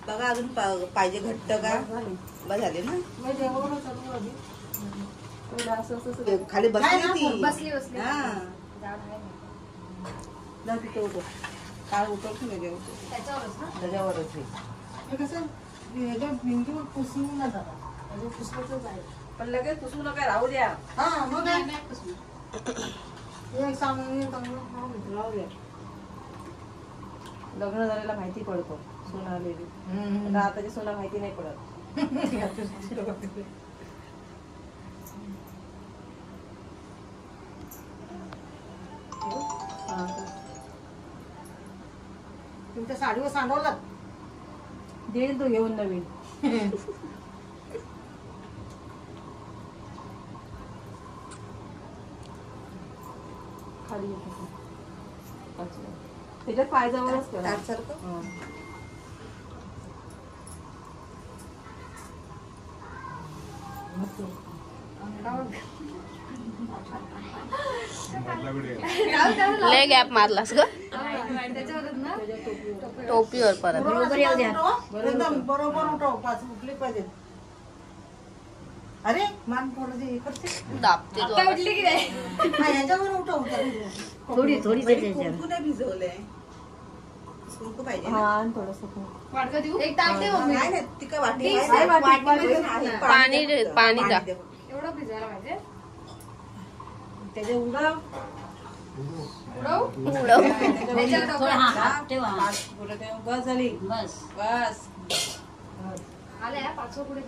बघा अजून पाहिजे घट्ट का बस झाले ना खाली बसली काळ उठवतो त्याच्यावरच हे कसं भिंतीवर पुसून न जाता पुसवायचंच आहे पण लगेच पुसू नका राहू द्या हा मग राहू द्या लग्न झालेला माहिती पडतो सोना आलेली आताची सोना माहिती नाही पडत तुमच्या साडीवर सांडवलं देईल तो घेऊन नवीन खाली त्याच्यात पायजावरच करा लय गॅप मारलास ग टोपीवर परत बरोबर उठव पाच उठली पाहिजे अरे मान थोडं करते दाबते उठली की नाही ह्याच्यावर उठव थोडी थोडी कुंकू नाही भिजवलंय कुंकू पाहिजे एक ताट दे मम्मी. नाही ती काय वाटी पाणी पाणी टाक एवढं भिजायला पाहिजे त्याच्या उडव बस झाली बस बस आल्या पाचवा पुढे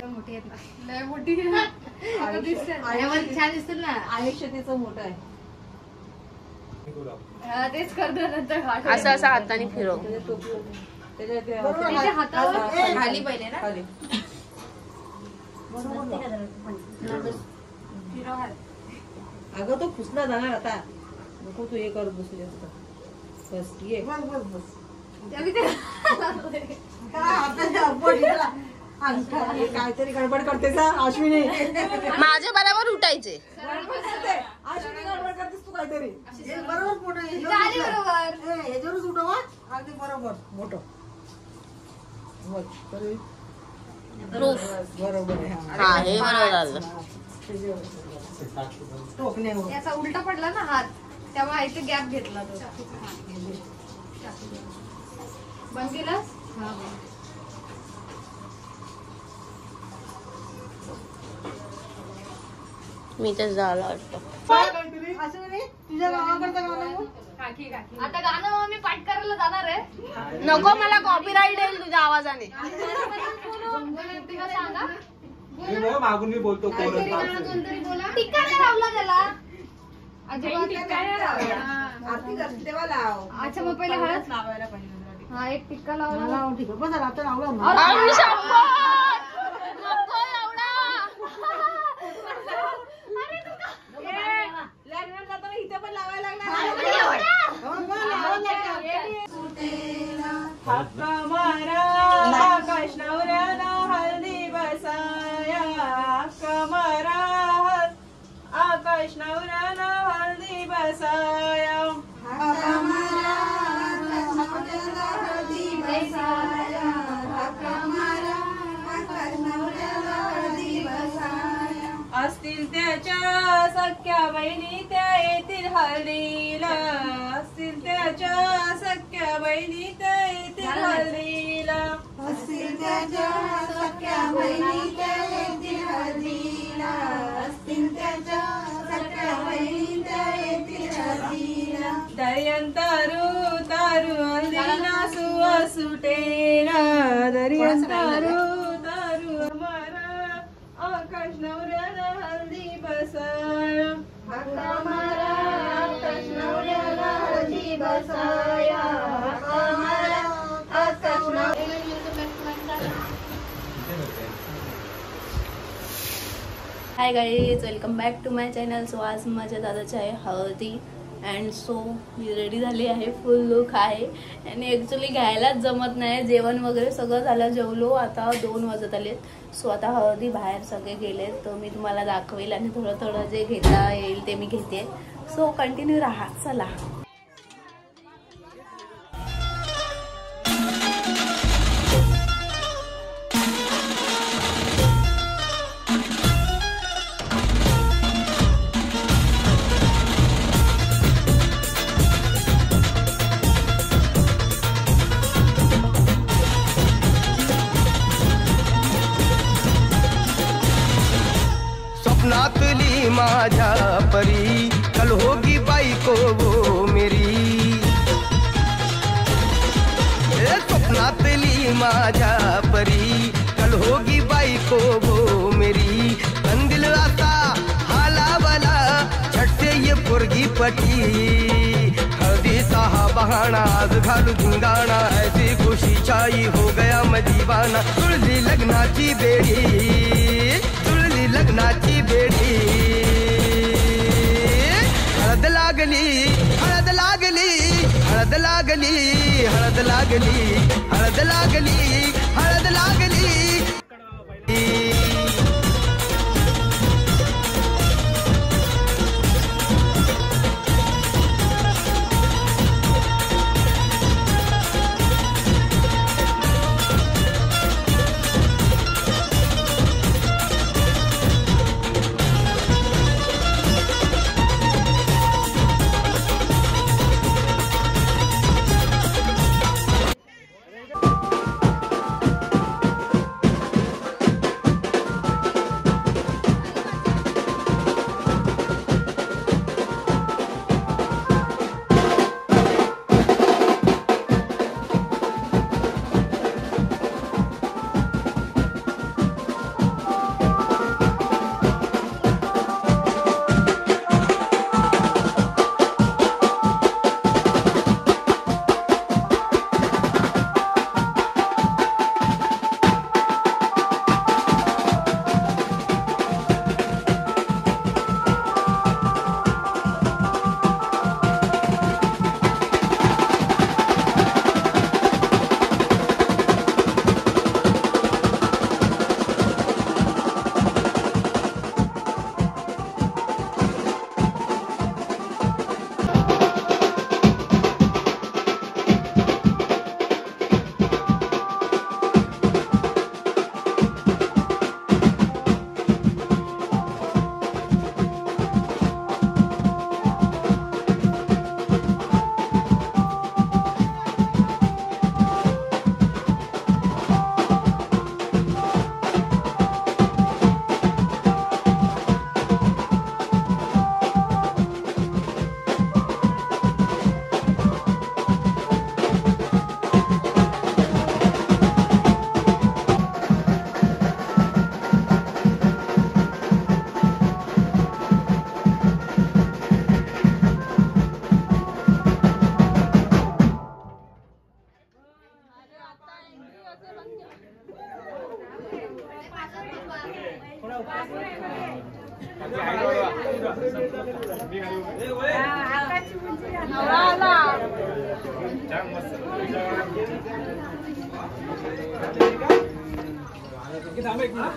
मोठी लय मोठी छान दिसतील ना आयुष्य तिचं मोठं आहे तेच करतो नंतर असं असं हाताने फिरव त्याच्या हातावर खाली पहिले ना खाली अगं तो पुसला जाणार आता नको तू हे करत बसू जास्त बस ये बस बस काहीतरी गडबड करते का अश्विनी माझ्या बरोबर उठायचे अश्विनी गडबड करतेस तू काहीतरी बरोबर मोठं ह्याच्यावरच उठव अगदी बरोबर मोठं बरोबर आहे हा हे बरोबर झालं याचा उलटा पडला ना हात त्यामुळे इथे गॅप घेतला तो बंद केलास मी तर झाला वाटतं तुझ्या गावाकडचं आता गाणं मी पाठ करायला जाणार आहे नको मला कॉपीराईट येईल तुझ्या आवाजाने सांगा मागून मी बोलतो टिक्का नाही लावला त्याला आरती करते तेव्हा लाव अच्छा मग पहिले हळद लावायला पाहिजे हा एक टिक्का लावला ठीक आहे बस आता लावला लग्नात जाताना इथे पण लावायला लागणार हक्का मारा आकाश नवऱ्याला हल्दी बसाया हक्का मारा आकाश नवऱ्याला हल्दी बसाया हक्का मारा हल्दी बसाया हक्का मारा आकाश नवऱ्याला हल्दी बसाया असतील त्याच्या सख्या बहिणी त्या येतील हल्दीला असतील त्याच्या सख्या बहिणी त्या येतील हल्दीला असतील त्याच्या सख्या बहिणी त्या येतील हल्दीला असतील त्याच्या सख्या बहिणी त्या येतील हल्दीला दर्यंतारू तारू हल्दीला सुवा सुटेना दर्यंतारू तारू अमारा आकाश नवऱ्याला हल्दी बसाया हक्का मारा आकाश नवऱ्याला हल्दी बसाया हक्का मारा hi guys, welcome back to my channel. So आज माझ्या दादाची आहे हळदी अँड सो मी रेडी झाली आहे, फुल लुक आहे. आणि ॲक्च्युली घ्यायलाच जमत नाही, जेवण वगैरे सगळं झालं, जेवलो. आता 2 वाजत आलेत. सो आता हळदी बाहेर सगळे गेलेत, तर मी तुम्हाला दाखवेल आणि थोडं थोडं जे घेता येईल ते मी घेते. सो कंटिन्यू राहा, चला. स्वप्नातली माझ्या परी कल होगी बाईको वो मेरी. स्वप्नातली माझ्या परी कल होगी बाईको वो मेरी. कंदिल आता हालावला छटते ये पोरगी पटी. हळदीचा हा बहाणा आज घालू धिंगाणा, ऐसी खुशी छाई हो गया मैं दीवाना. जुळली लग्नाची बेडी, जुळली लग्नाची बेडी. हळद लागली, हळद लागली, हळद लागली, हळद लागली, हळद लागली, हळद लागली.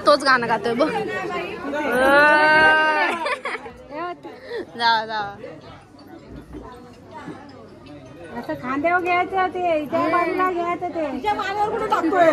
तोच गाणं गातोय बघ. जा जा. असं खांद्यावर घ्यायचं, ते त्या बाजूला घ्यायचं, ते तिच्या मानेवर कुठे टाकतोय.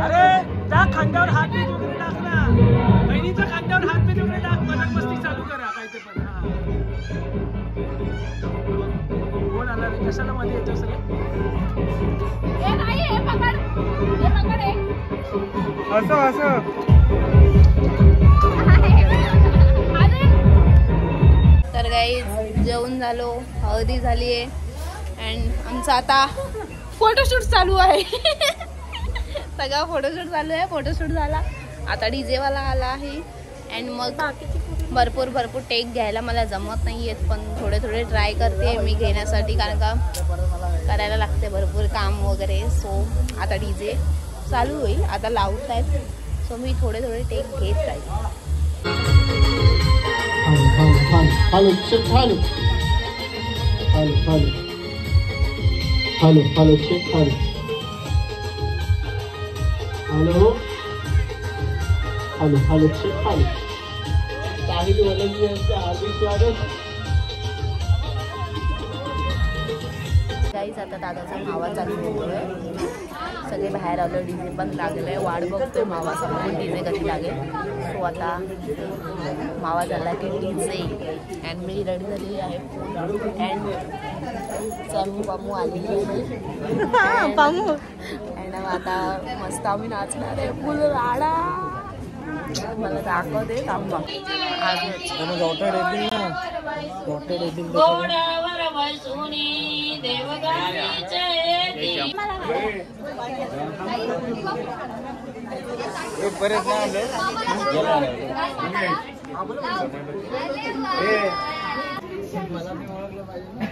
अरे त्या खांद्यावर हात बहिणीच्या खांद्यावर हात पे देऊन मजाक मस्ती चालू करा काय ते पण. कोण आला रे कशाला मध्ये येतो सगळे. असं असं तर गाईज जेवण झालो, हळदी झाली आहे अँड आमचा आता फोटोशूट चालू आहे. सगळा फोटोशूट चालू आहे. फोटोशूट झाला, आता डीजे वाला आला आहे अँड मग भरपूर टेक घ्यायला मला जमत नाही आहेत, पण थोडे ट्राय करते मी घेण्यासाठी, कारण का करायला लागते भरपूर काम वगैरे. सो आता डीजे चालू होईल, आता लावत आहेत, सो मी थोडे टेक घेत राहील. Hello check hello hello hello hello hello check hello hello hello hello check hello. Sahil Walangi यांचे हार्दिक स्वागत. गाईज आता दादाचा मावा चालू होतोय, सगळे बाहेर आलं, डीजे पण लागलंय, वाट बघतोय मावा समोरून डीजे कधी लागेल. सो आता मावा झाला की डीजे अँड मी रेडी झालेली आहे अँड पामू आली पामू अँड आता मस्त आम्ही नाचणार आहे फुल राडा. मला दाखवते थांबा.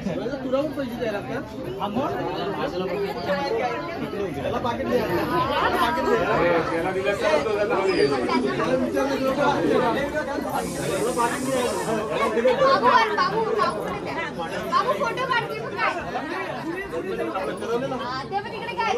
बरेच तुला पण पैसे द्यायला फोटो काढते तिकडे काय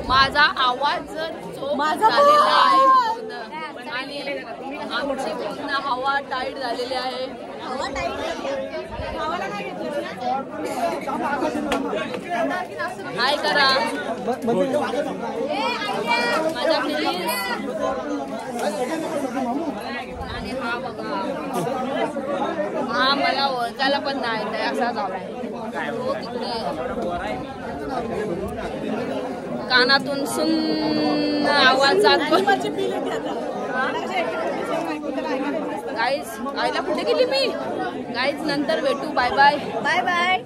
माझा आवाज चोख झालेला आहे पूर्ण. आणि आमची पूर्ण हवा टाईट झालेली आहे. हाय करा माझा प्लीज. आणि हा बघा, हा मला ओळखायला पण नाही असा झालाय तो तिकडे. कानातून सुन्न आवाज जातो. गाईज आईला कुठे गेली मी? गाईज नंतर भेटू. Bye bye. Bye bye.